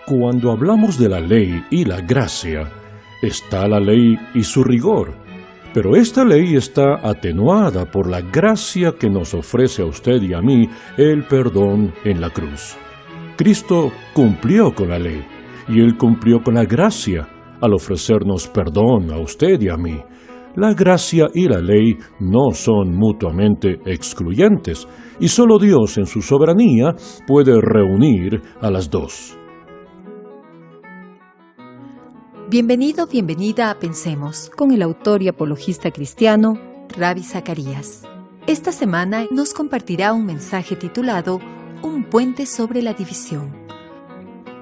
Cuando hablamos de la ley y la gracia, está la ley y su rigor, pero esta ley está atenuada por la gracia que nos ofrece a usted y a mí el perdón en la cruz. Cristo cumplió con la ley, y Él cumplió con la gracia al ofrecernos perdón a usted y a mí. La gracia y la ley no son mutuamente excluyentes, y solo Dios en su soberanía puede reunir a las dos. Bienvenido, bienvenida a Pensemos, con el autor y apologista cristiano, Ravi Zacarías. Esta semana nos compartirá un mensaje titulado Un puente sobre la división.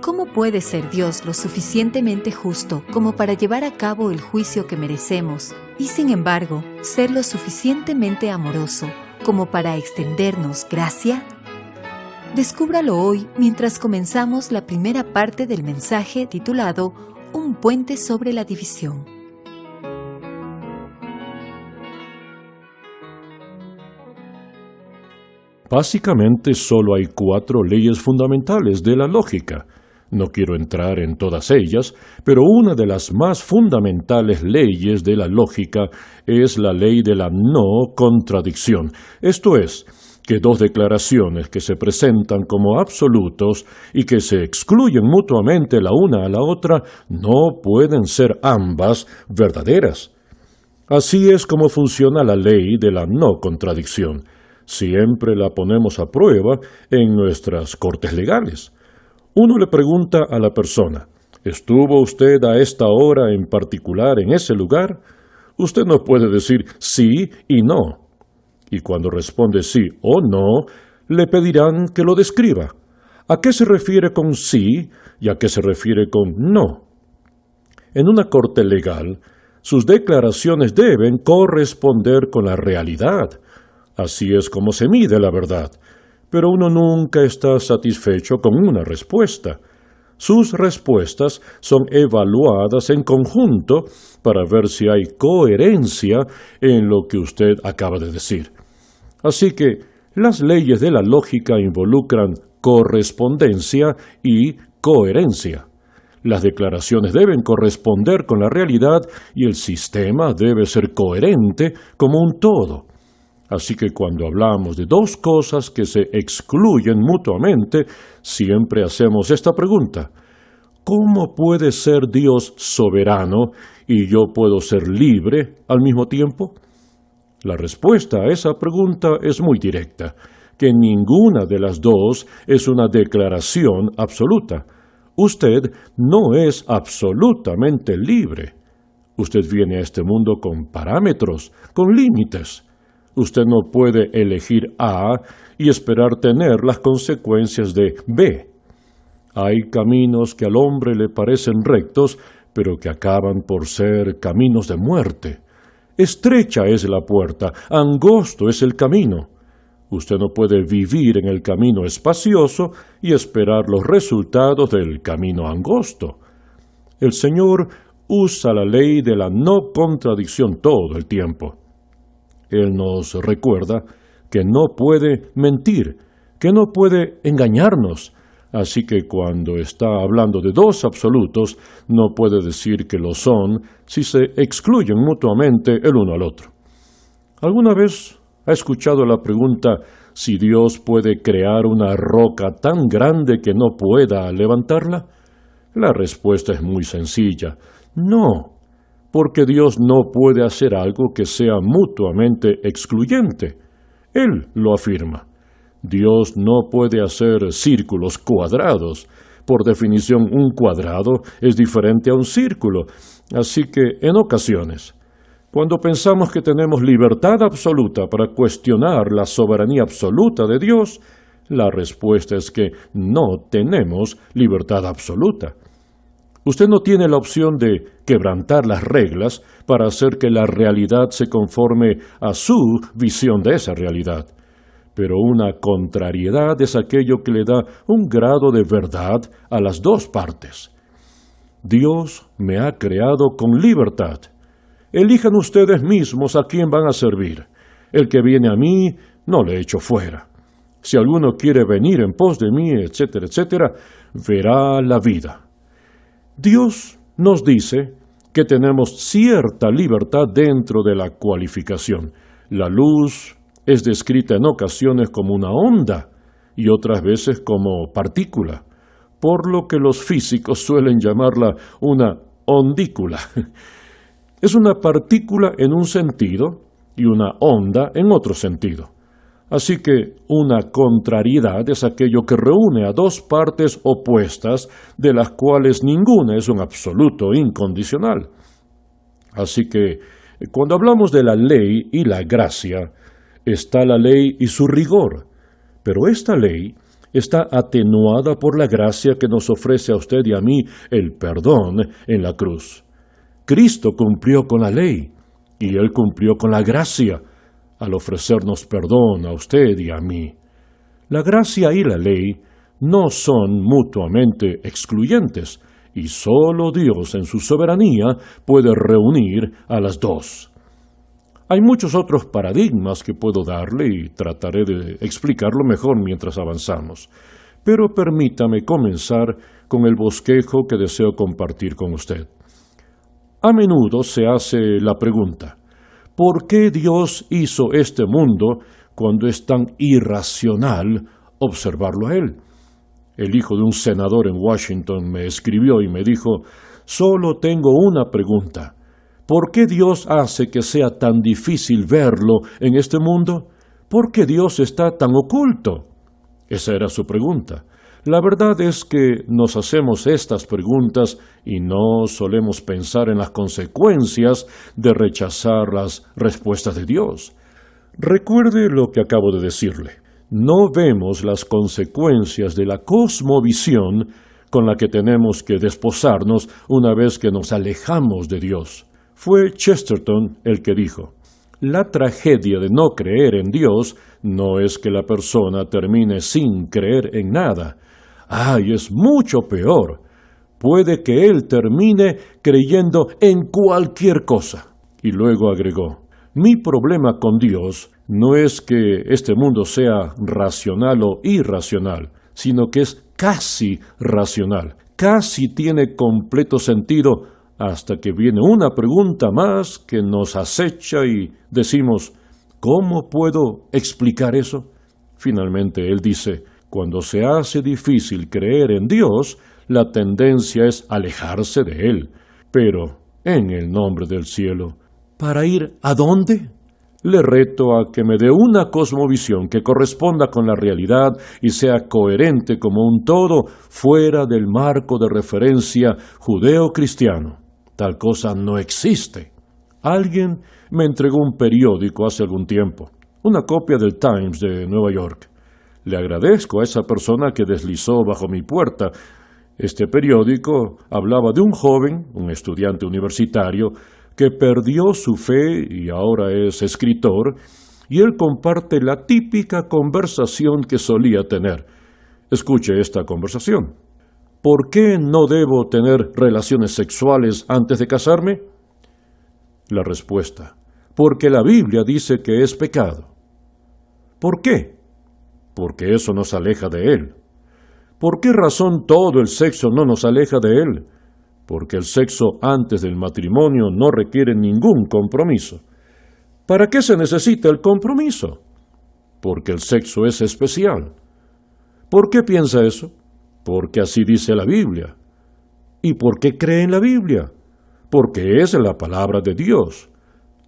¿Cómo puede ser Dios lo suficientemente justo como para llevar a cabo el juicio que merecemos y, sin embargo, ser lo suficientemente amoroso como para extendernos gracia? Descúbralo hoy mientras comenzamos la primera parte del mensaje titulado Un puente sobre la división. Básicamente solo hay 4 leyes fundamentales de la lógica. No quiero entrar en todas ellas, pero una de las más fundamentales leyes de la lógica es la ley de la no contradicción. Esto es, que dos declaraciones que se presentan como absolutos y que se excluyen mutuamente la una a la otra no pueden ser ambas verdaderas. Así es como funciona la ley de la no contradicción. Siempre la ponemos a prueba en nuestras cortes legales. Uno le pregunta a la persona, ¿estuvo usted a esta hora en particular en ese lugar? Usted no puede decir sí y no. Y cuando responde sí o no, le pedirán que lo describa. ¿A qué se refiere con sí y a qué se refiere con no? En una corte legal, sus declaraciones deben corresponder con la realidad. Así es como se mide la verdad. Pero uno nunca está satisfecho con una respuesta. Sus respuestas son evaluadas en conjunto para ver si hay coherencia en lo que usted acaba de decir. Así que las leyes de la lógica involucran correspondencia y coherencia. Las declaraciones deben corresponder con la realidad y el sistema debe ser coherente como un todo. Así que cuando hablamos de dos cosas que se excluyen mutuamente, siempre hacemos esta pregunta: ¿cómo puede ser Dios soberano y yo puedo ser libre al mismo tiempo? La respuesta a esa pregunta es muy directa, que ninguna de las dos es una declaración absoluta. Usted no es absolutamente libre. Usted viene a este mundo con parámetros, con límites. Usted no puede elegir A y esperar tener las consecuencias de B. Hay caminos que al hombre le parecen rectos, pero que acaban por ser caminos de muerte. Estrecha es la puerta, angosto es el camino. Usted no puede vivir en el camino espacioso y esperar los resultados del camino angosto. El Señor usa la ley de la no contradicción todo el tiempo. Él nos recuerda que no puede mentir, que no puede engañarnos. Así que cuando está hablando de dos absolutos, no puede decir que lo son si se excluyen mutuamente el uno al otro. ¿Alguna vez ha escuchado la pregunta si Dios puede crear una roca tan grande que no pueda levantarla? La respuesta es muy sencilla: no, porque Dios no puede hacer algo que sea mutuamente excluyente. Él lo afirma. Dios no puede hacer círculos cuadrados. Por definición, un cuadrado es diferente a un círculo. Así que, en ocasiones, cuando pensamos que tenemos libertad absoluta para cuestionar la soberanía absoluta de Dios, la respuesta es que no tenemos libertad absoluta. Usted no tiene la opción de quebrantar las reglas para hacer que la realidad se conforme a su visión de esa realidad. Pero una contrariedad es aquello que le da un grado de verdad a las dos partes. Dios me ha creado con libertad. Elijan ustedes mismos a quién van a servir. El que viene a mí, no le echo fuera. Si alguno quiere venir en pos de mí, etcétera, etcétera, verá la vida. Dios nos dice que tenemos cierta libertad dentro de la cualificación. La luz es descrita en ocasiones como una onda y otras veces como partícula, por lo que los físicos suelen llamarla una ondícula. Es una partícula en un sentido y una onda en otro sentido. Así que una contrariedad es aquello que reúne a dos partes opuestas, de las cuales ninguna es un absoluto incondicional. Así que, cuando hablamos de la ley y la gracia, está la ley y su rigor, pero esta ley está atenuada por la gracia que nos ofrece a usted y a mí el perdón en la cruz. Cristo cumplió con la ley y Él cumplió con la gracia al ofrecernos perdón a usted y a mí. La gracia y la ley no son mutuamente excluyentes, y solo Dios en su soberanía puede reunir a las dos. Hay muchos otros paradigmas que puedo darle y trataré de explicarlo mejor mientras avanzamos, pero permítame comenzar con el bosquejo que deseo compartir con usted. A menudo se hace la pregunta: ¿por qué Dios hizo este mundo cuando es tan irracional observarlo a Él? El hijo de un senador en Washington me escribió y me dijo: solo tengo una pregunta. ¿Por qué Dios hace que sea tan difícil verlo en este mundo? ¿Por qué Dios está tan oculto? Esa era su pregunta. La verdad es que nos hacemos estas preguntas y no solemos pensar en las consecuencias de rechazar las respuestas de Dios. Recuerde lo que acabo de decirle. No vemos las consecuencias de la cosmovisión con la que tenemos que desposarnos una vez que nos alejamos de Dios. Fue Chesterton el que dijo: la tragedia de no creer en Dios no es que la persona termine sin creer en nada. ¡Ay, es mucho peor! Puede que él termine creyendo en cualquier cosa. Y luego agregó: mi problema con Dios no es que este mundo sea racional o irracional, sino que es casi racional. Casi tiene completo sentido hasta que viene una pregunta más que nos acecha y decimos: ¿cómo puedo explicar eso? Finalmente él dice: cuando se hace difícil creer en Dios, la tendencia es alejarse de Él. Pero, en el nombre del cielo, ¿para ir a dónde? Le reto a que me dé una cosmovisión que corresponda con la realidad y sea coherente como un todo fuera del marco de referencia judeo-cristiano. Tal cosa no existe. Alguien me entregó un periódico hace algún tiempo, una copia del Times de Nueva York. Le agradezco a esa persona que deslizó bajo mi puerta. Este periódico hablaba de un joven, un estudiante universitario, que perdió su fe y ahora es escritor, y él comparte la típica conversación que solía tener. Escuche esta conversación. ¿Por qué no debo tener relaciones sexuales antes de casarme? La respuesta: porque la Biblia dice que es pecado. ¿Por qué? Porque eso nos aleja de Él. ¿Por qué razón todo el sexo no nos aleja de Él? Porque el sexo antes del matrimonio no requiere ningún compromiso. ¿Para qué se necesita el compromiso? Porque el sexo es especial. ¿Por qué piensa eso? Porque así dice la Biblia. ¿Y por qué cree en la Biblia? Porque es la palabra de Dios.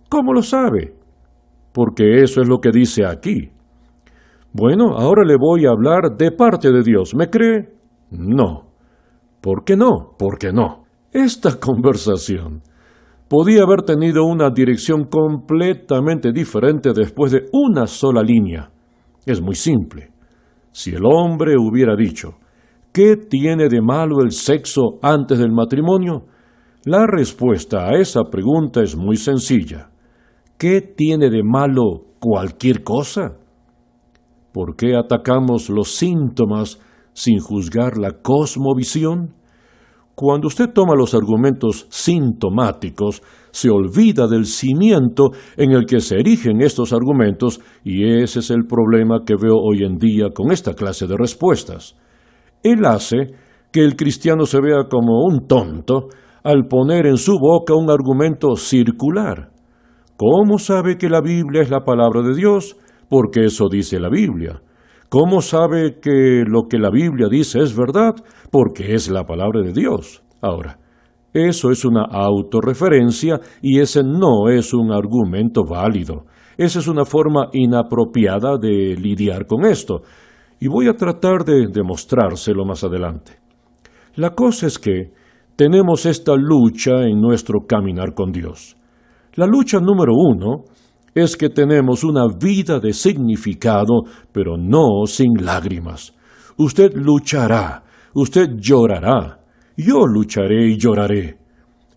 ¿Cómo lo sabe? Porque eso es lo que dice aquí. Bueno, ahora le voy a hablar de parte de Dios. ¿Me cree? No. ¿Por qué no? ¿Por qué no? Esta conversación podía haber tenido una dirección completamente diferente después de una sola línea. Es muy simple. Si el hombre hubiera dicho: ¿qué tiene de malo el sexo antes del matrimonio? La respuesta a esa pregunta es muy sencilla. ¿Qué tiene de malo cualquier cosa? ¿Por qué atacamos los síntomas sin juzgar la cosmovisión? Cuando usted toma los argumentos sintomáticos, se olvida del cimiento en el que se erigen estos argumentos, y ese es el problema que veo hoy en día con esta clase de respuestas. Él hace que el cristiano se vea como un tonto al poner en su boca un argumento circular. ¿Cómo sabe que la Biblia es la palabra de Dios? Porque eso dice la Biblia. ¿Cómo sabe que lo que la Biblia dice es verdad? Porque es la palabra de Dios. Ahora, eso es una autorreferencia y ese no es un argumento válido. Esa es una forma inapropiada de lidiar con esto. Y voy a tratar de demostrárselo más adelante. La cosa es que tenemos esta lucha en nuestro caminar con Dios. La lucha número 1 es que tenemos una vida de significado, pero no sin lágrimas. Usted luchará, usted llorará, yo lucharé y lloraré.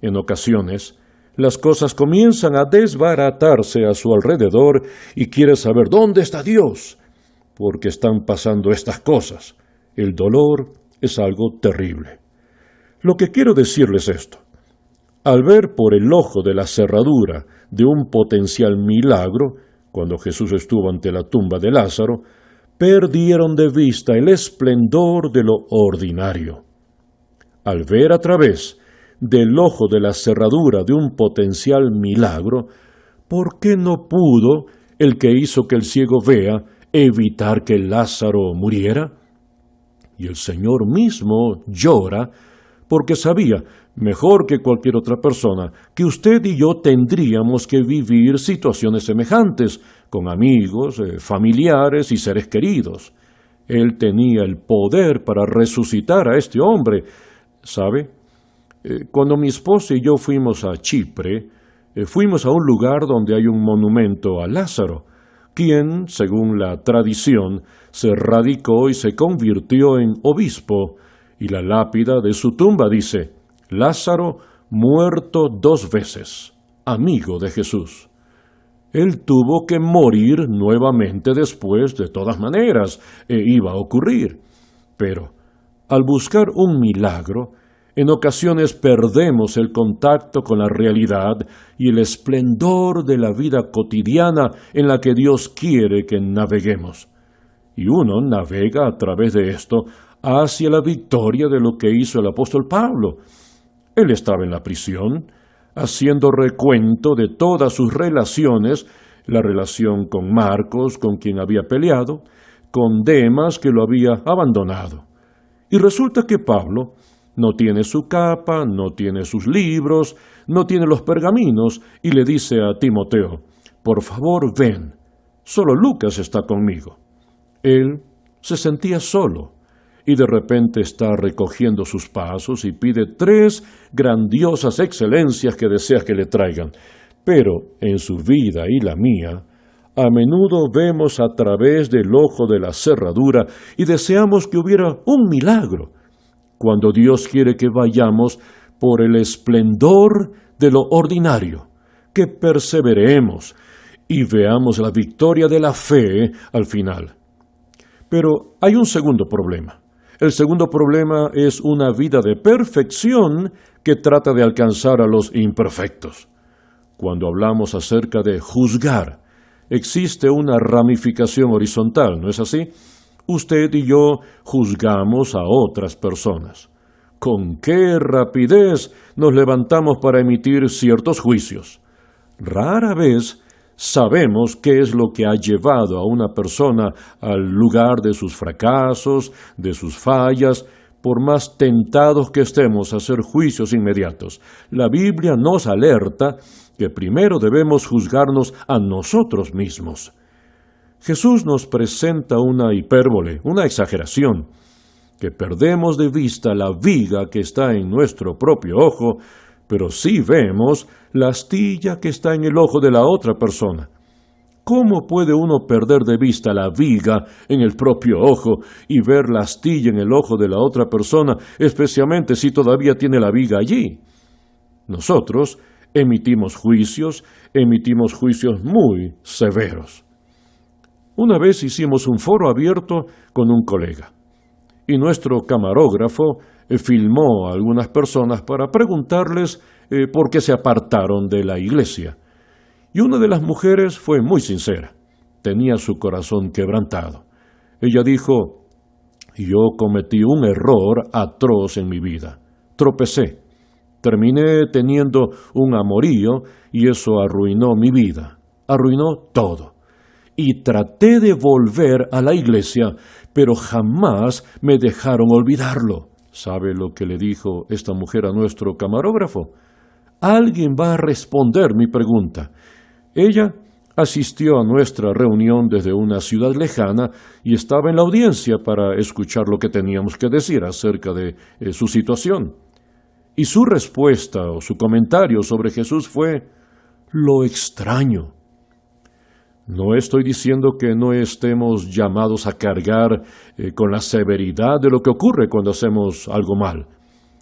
En ocasiones, las cosas comienzan a desbaratarse a su alrededor y quiere saber dónde está Dios, porque están pasando estas cosas. El dolor es algo terrible. Lo que quiero decirles es esto. Al ver por el ojo de la cerradura de un potencial milagro, cuando Jesús estuvo ante la tumba de Lázaro, perdieron de vista el esplendor de lo ordinario. Al ver a través del ojo de la cerradura de un potencial milagro, ¿por qué no pudo el que hizo que el ciego vea evitar que Lázaro muriera? Y el Señor mismo llora porque sabía, mejor que cualquier otra persona, que usted y yo tendríamos que vivir situaciones semejantes, con amigos, familiares y seres queridos. Él tenía el poder para resucitar a este hombre. ¿Sabe? Cuando mi esposa y yo fuimos a Chipre, fuimos a un lugar donde hay un monumento a Lázaro, quien, según la tradición, se radicó y se convirtió en obispo, y la lápida de su tumba dice: Lázaro muerto 2 veces, amigo de Jesús. Él tuvo que morir nuevamente después, de todas maneras, iba a ocurrir. Pero, al buscar un milagro, en ocasiones perdemos el contacto con la realidad y el esplendor de la vida cotidiana en la que Dios quiere que naveguemos. Y uno navega a través de esto hacia la victoria de lo que hizo el apóstol Pablo. Él estaba en la prisión, haciendo recuento de todas sus relaciones, la relación con Marcos, con quien había peleado, con Demas, que lo había abandonado. Y resulta que Pablo no tiene su capa, no tiene sus libros, no tiene los pergaminos, y le dice a Timoteo: por favor, ven, solo Lucas está conmigo. Él se sentía solo, y de repente está recogiendo sus pasos y pide 3 grandiosas excelencias que desea que le traigan. Pero en su vida y la mía, a menudo vemos a través del ojo de la cerradura y deseamos que hubiera un milagro, cuando Dios quiere que vayamos por el esplendor de lo ordinario, que perseveremos y veamos la victoria de la fe al final. Pero hay un segundo problema. El segundo problema es una vida de perfección que trata de alcanzar a los imperfectos. Cuando hablamos acerca de juzgar, existe una ramificación horizontal, ¿no es así? Usted y yo juzgamos a otras personas. ¿Con qué rapidez nos levantamos para emitir ciertos juicios? Rara vez sabemos qué es lo que ha llevado a una persona al lugar de sus fracasos, de sus fallas, por más tentados que estemos a hacer juicios inmediatos. La Biblia nos alerta que primero debemos juzgarnos a nosotros mismos. Jesús nos presenta una hipérbole, una exageración, que perdemos de vista la viga que está en nuestro propio ojo, pero sí vemos la astilla que está en el ojo de la otra persona. ¿Cómo puede uno perder de vista la viga en el propio ojo y ver la astilla en el ojo de la otra persona, especialmente si todavía tiene la viga allí? Nosotros emitimos juicios muy severos. Una vez hicimos un foro abierto con un colega, y nuestro camarógrafo filmó a algunas personas para preguntarles por qué se apartaron de la iglesia. Y una de las mujeres fue muy sincera. Tenía su corazón quebrantado. Ella dijo: yo cometí un error atroz en mi vida. Tropecé. Terminé teniendo un amorío y eso arruinó mi vida. Arruinó todo. Y traté de volver a la iglesia, pero jamás me dejaron olvidarlo. ¿Sabe lo que le dijo esta mujer a nuestro camarógrafo? Alguien va a responder mi pregunta. Ella asistió a nuestra reunión desde una ciudad lejana y estaba en la audiencia para escuchar lo que teníamos que decir acerca de su situación. Y su respuesta o su comentario sobre Jesús fue: lo extraño. No estoy diciendo que no estemos llamados a cargar con la severidad de lo que ocurre cuando hacemos algo mal.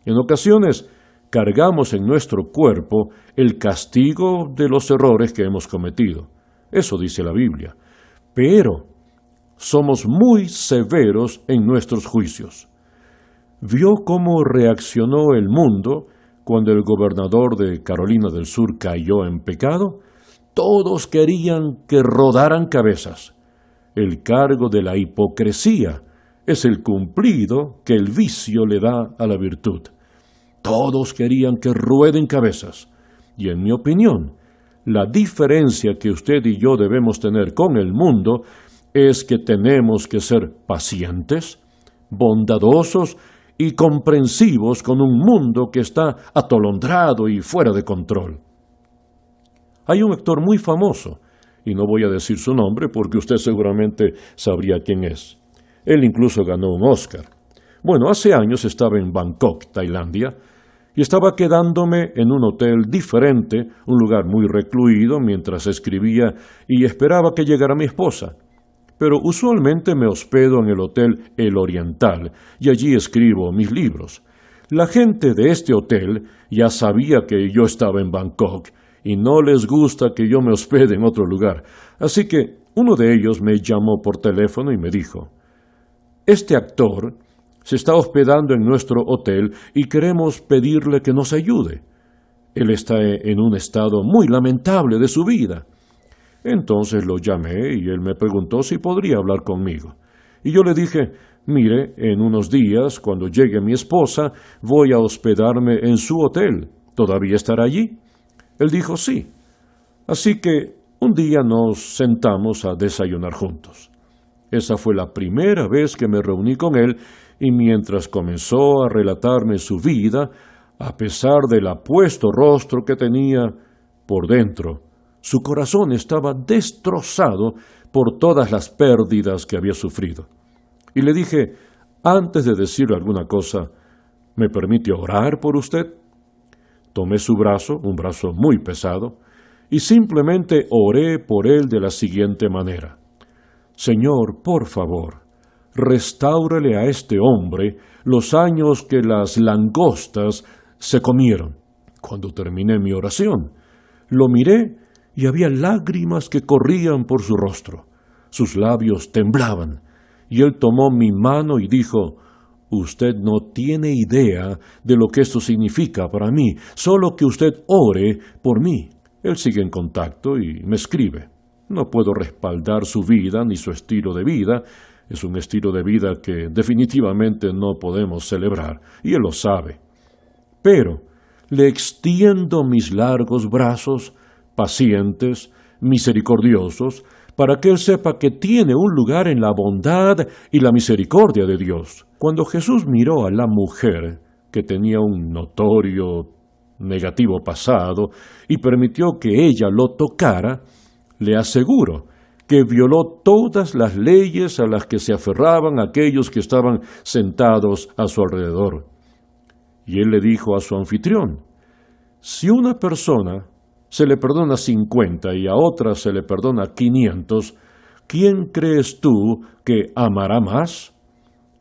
En ocasiones cargamos en nuestro cuerpo el castigo de los errores que hemos cometido. Eso dice la Biblia. Pero somos muy severos en nuestros juicios. ¿Vio cómo reaccionó el mundo cuando el gobernador de Carolina del Sur cayó en pecado? Todos querían que rodaran cabezas. El cargo de la hipocresía es el cumplido que el vicio le da a la virtud. Todos querían que rueden cabezas. Y en mi opinión, la diferencia que usted y yo debemos tener con el mundo es que tenemos que ser pacientes, bondadosos y comprensivos con un mundo que está atolondrado y fuera de control. Hay un actor muy famoso, y no voy a decir su nombre porque usted seguramente sabría quién es. Él incluso ganó un Oscar. Bueno, hace años estaba en Bangkok, Tailandia, y estaba quedándome en un hotel diferente, un lugar muy recluido, mientras escribía y esperaba que llegara mi esposa. Pero usualmente me hospedo en el hotel El Oriental, y allí escribo mis libros. La gente de este hotel ya sabía que yo estaba en Bangkok, y no les gusta que yo me hospede en otro lugar. Así que uno de ellos me llamó por teléfono y me dijo: este actor se está hospedando en nuestro hotel y queremos pedirle que nos ayude. Él está en un estado muy lamentable de su vida. Entonces lo llamé y él me preguntó si podría hablar conmigo. Y yo le dije: mire, en unos días, cuando llegue mi esposa, voy a hospedarme en su hotel. ¿Todavía estará allí? Él dijo sí. Así que un día nos sentamos a desayunar juntos. Esa fue la primera vez que me reuní con él, y mientras comenzó a relatarme su vida, a pesar del apuesto rostro que tenía, por dentro, su corazón estaba destrozado por todas las pérdidas que había sufrido. Y le dije: antes de decirle alguna cosa, ¿me permite orar por usted? Tomé su brazo, un brazo muy pesado, y simplemente oré por él de la siguiente manera: Señor, por favor, restáurele a este hombre los años que las langostas se comieron. Cuando terminé mi oración, lo miré y había lágrimas que corrían por su rostro. Sus labios temblaban, y él tomó mi mano y dijo: usted no tiene idea de lo que esto significa para mí, solo que usted ore por mí. Él sigue en contacto y me escribe. No puedo respaldar su vida ni su estilo de vida. Es un estilo de vida que definitivamente no podemos celebrar, y él lo sabe. Pero le extiendo mis largos brazos, pacientes, misericordiosos, para que él sepa que tiene un lugar en la bondad y la misericordia de Dios. Cuando Jesús miró a la mujer, que tenía un notorio negativo pasado, y permitió que ella lo tocara, le aseguro que violó todas las leyes a las que se aferraban aquellos que estaban sentados a su alrededor. Y él le dijo a su anfitrión: si una persona se le perdona 50 y a otra se le perdona 500, ¿quién crees tú que amará más?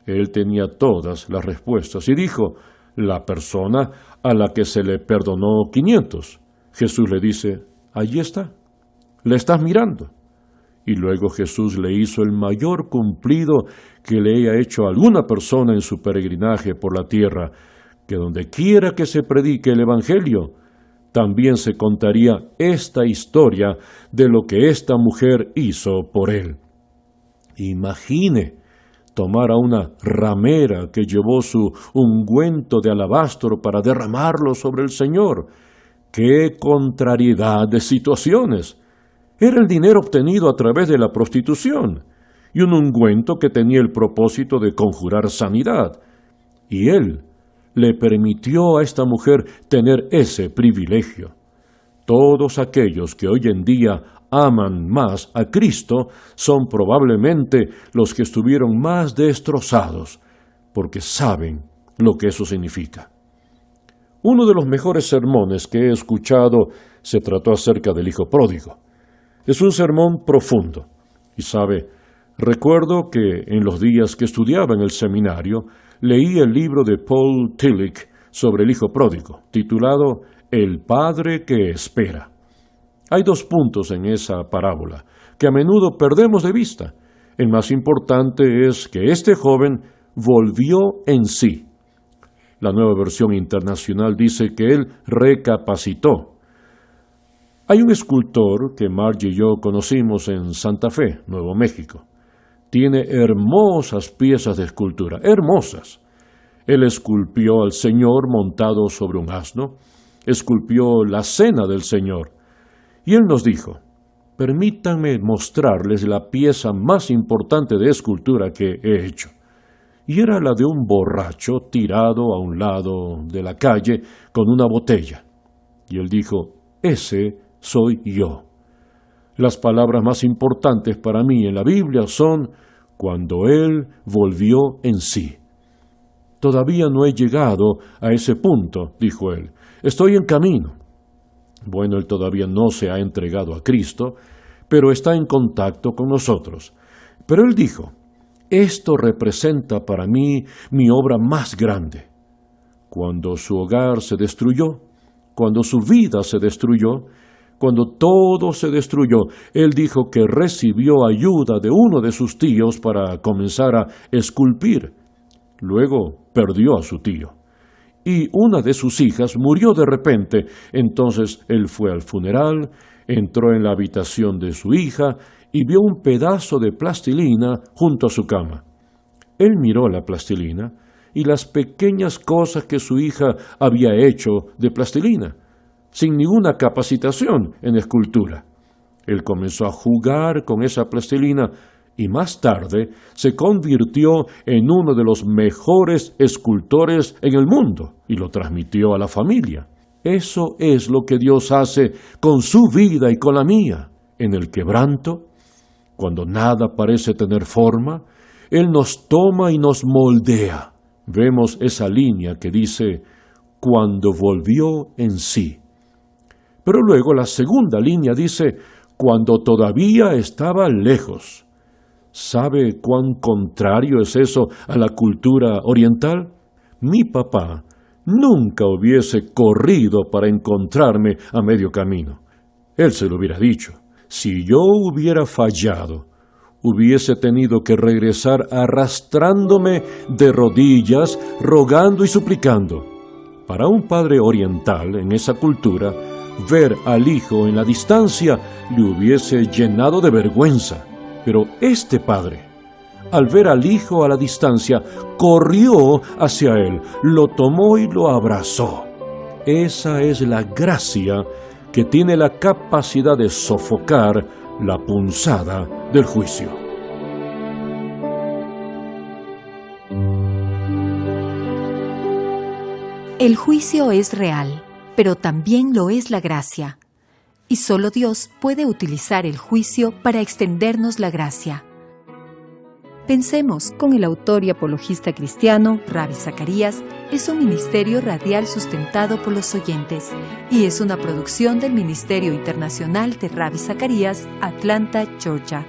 Él tenía todas las respuestas y dijo: la persona a la que se le perdonó 500. Jesús le dice: allí está, le estás mirando. Y luego Jesús le hizo el mayor cumplido que le haya hecho a alguna persona en su peregrinaje por la tierra, que donde quiera que se predique el Evangelio, también se contaría esta historia de lo que esta mujer hizo por él. Imagine tomar a una ramera que llevó su ungüento de alabastro para derramarlo sobre el Señor. ¡Qué contrariedad de situaciones! Era el dinero obtenido a través de la prostitución y un ungüento que tenía el propósito de conjurar sanidad. Y él le permitió a esta mujer tener ese privilegio. Todos aquellos que hoy en día aman más a Cristo son probablemente los que estuvieron más destrozados, porque saben lo que eso significa. Uno de los mejores sermones que he escuchado se trató acerca del hijo pródigo. Es un sermón profundo. Y sabe, recuerdo que en los días que estudiaba en el seminario, leí el libro de Paul Tillich sobre el hijo pródigo, titulado El Padre que Espera. Hay 2 puntos en esa parábola que a menudo perdemos de vista. El más importante es que este joven volvió en sí. La Nueva Versión Internacional dice que él recapacitó. Hay un escultor que Margie y yo conocimos en Santa Fe, Nuevo México. Tiene hermosas piezas de escultura, hermosas. Él esculpió al Señor montado sobre un asno, esculpió la cena del Señor. Y él nos dijo, permítanme mostrarles la pieza más importante de escultura que he hecho. Y era la de un borracho tirado a un lado de la calle con una botella. Y él dijo, ese soy yo. Las palabras más importantes para mí en la Biblia son cuando él volvió en sí. Todavía no he llegado a ese punto, dijo él. Estoy en camino. Bueno, él todavía no se ha entregado a Cristo, pero está en contacto con nosotros. Pero él dijo, esto representa para mí mi obra más grande. Cuando su hogar se destruyó, cuando su vida se destruyó, cuando todo se destruyó, él dijo que recibió ayuda de uno de sus tíos para comenzar a esculpir. Luego perdió a su tío. Y una de sus hijas murió de repente. Entonces él fue al funeral, entró en la habitación de su hija y vio un pedazo de plastilina junto a su cama. Él miró la plastilina y las pequeñas cosas que su hija había hecho de plastilina, sin ninguna capacitación en escultura. Él comenzó a jugar con esa plastilina y más tarde se convirtió en uno de los mejores escultores en el mundo y lo transmitió a la familia. Eso es lo que Dios hace con su vida y con la mía. En el quebranto, cuando nada parece tener forma, Él nos toma y nos moldea. Vemos esa línea que dice, cuando volvió en sí. Pero luego la segunda línea dice, cuando todavía estaba lejos. ¿Sabe cuán contrario es eso a la cultura oriental? Mi papá nunca hubiese corrido para encontrarme a medio camino. Él se lo hubiera dicho. Si yo hubiera fallado, hubiese tenido que regresar arrastrándome de rodillas, rogando y suplicando. Para un padre oriental en esa cultura, ver al hijo en la distancia le hubiese llenado de vergüenza. Pero este padre, al ver al hijo a la distancia, corrió hacia él, lo tomó y lo abrazó. Esa es la gracia que tiene la capacidad de sofocar la punzada del juicio. El juicio es real, pero también lo es la gracia. Y solo Dios puede utilizar el juicio para extendernos la gracia. Pensemos con el autor y apologista cristiano Ravi Zacharias. Es un ministerio radial sustentado por los oyentes y es una producción del Ministerio Internacional de Ravi Zacharias, Atlanta, Georgia.